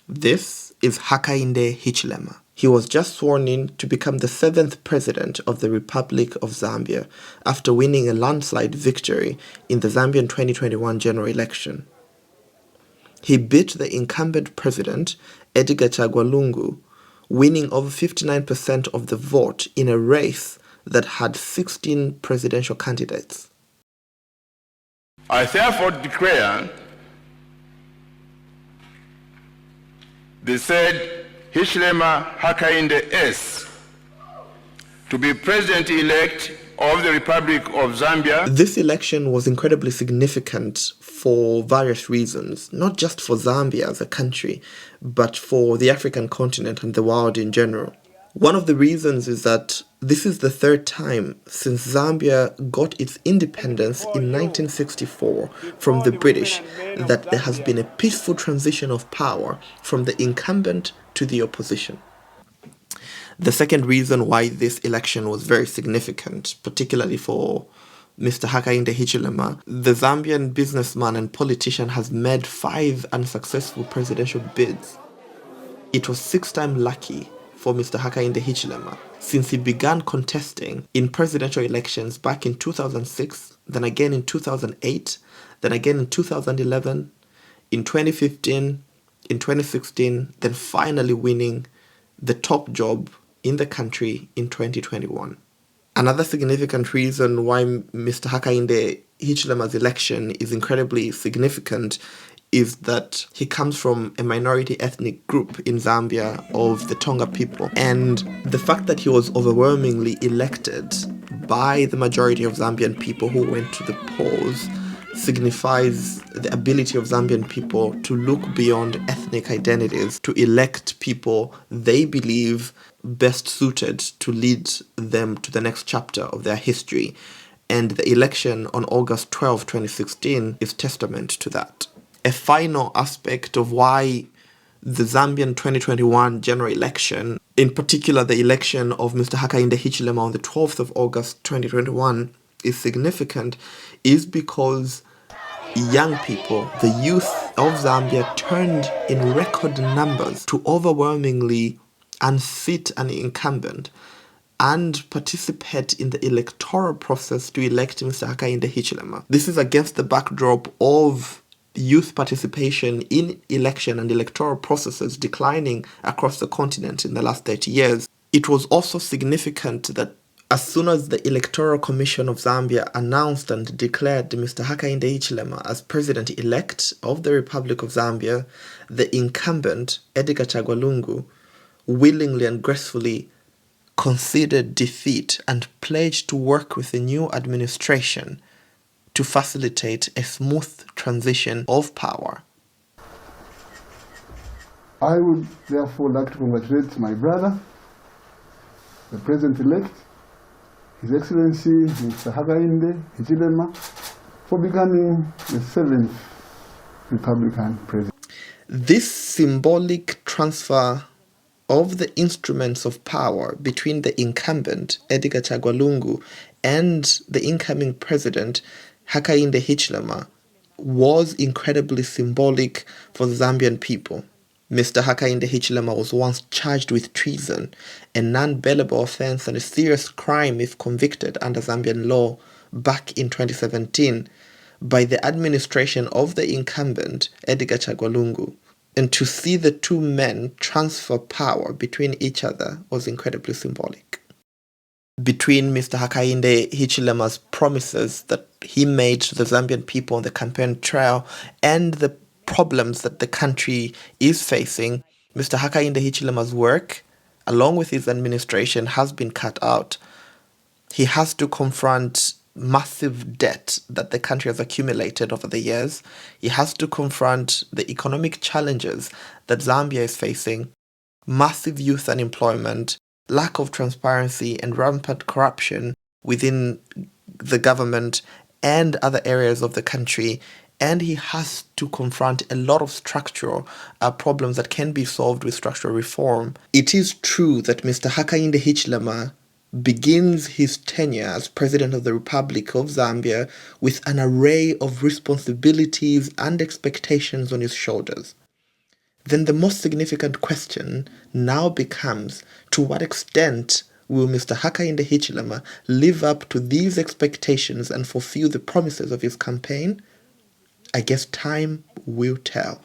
This is Hakainde Hichilema. He was just sworn in to become the 7th president of the Republic of Zambia after winning a landslide victory in the Zambian 2021 general election. He beat the incumbent president, Edgar Chagwa Lungu, winning over 59% of the vote in a race that had 16 presidential candidates. I therefore declare the said Hichilema Hakainde S. to be President-elect of the Republic of Zambia. This election was incredibly significant for various reasons, not just for Zambia as a country, but for the African continent and the world in general. One of the reasons is that this is the third time since Zambia got its independence in 1964 from the British that there has been a peaceful transition of power from the incumbent to the opposition. The second reason why this election was very significant, particularly for Mr. Hakainde Hichilema, the Zambian businessman and politician has made 5 unsuccessful presidential bids. It was 6-time lucky for Mr. Hakainde Hichilema since he began contesting in presidential elections back in 2006, then again in 2008, then again in 2011, in 2015, in 2016, then finally winning the top job in the country in 2021. Another significant reason why Mr. Hakainde Hichilema's election is incredibly significant is that he comes from a minority ethnic group in Zambia of the Tonga people. And the fact that he was overwhelmingly elected by the majority of Zambian people who went to the polls signifies the ability of Zambian people to look beyond ethnic identities to elect people they believe best suited to lead them to the next chapter of their history. And the election on August 12, 2016 is testament to that. A final aspect of why the Zambian 2021 general election, in particular the election of Mr. Hakainde Hichilema on the 12th of August 2021, is significant is because young people, the youth of Zambia, turned in record numbers to overwhelmingly unseat an incumbent and participate in the electoral process to elect Mr. Hakainde Hichilema. This is against the backdrop of youth participation in election and electoral processes declining across the continent in the last 30 years. It was also significant that as soon as the Electoral Commission of Zambia announced and declared Mr. Hakainde Hichilema as president-elect of the Republic of Zambia, the incumbent, Edgar Chagwa Lungu, willingly and gracefully conceded defeat and pledged to work with the new administration to facilitate a smooth transition of power. I would therefore like to congratulate my brother, the President-elect, His Excellency Mr. Hakainde Hichilema, for becoming the 7th Republican President. This symbolic transfer of the instruments of power between the incumbent, Edgar Chagwa Lungu, and the incoming president, Hakainde Hichilema, was incredibly symbolic for the Zambian people. Mr. Hakainde Hichilema was once charged with treason, a non-bailable offense and a serious crime if convicted under Zambian law back in 2017 by the administration of the incumbent, Edgar Chagwa Lungu. And to see the two men transfer power between each other was incredibly symbolic. Between Mr. Hakainde Hichilema's promises that he made to the Zambian people on the campaign trail and the problems that the country is facing, Mr. Hakainde Hichilema's work, along with his administration, has been cut out. He has to confront massive debt that the country has accumulated over the years. He has to confront the economic challenges that Zambia is facing, massive youth unemployment, lack of transparency and rampant corruption within the government and other areas of the country. And he has to confront a lot of structural problems that can be solved with structural reform. It is true that Mr. Hakainde Hichilema begins his tenure as President of the Republic of Zambia with an array of responsibilities and expectations on his shoulders. then the most significant question now becomes, to what extent will Mr. Hakainde Hichilema live up to these expectations and fulfill the promises of his campaign? I guess time will tell.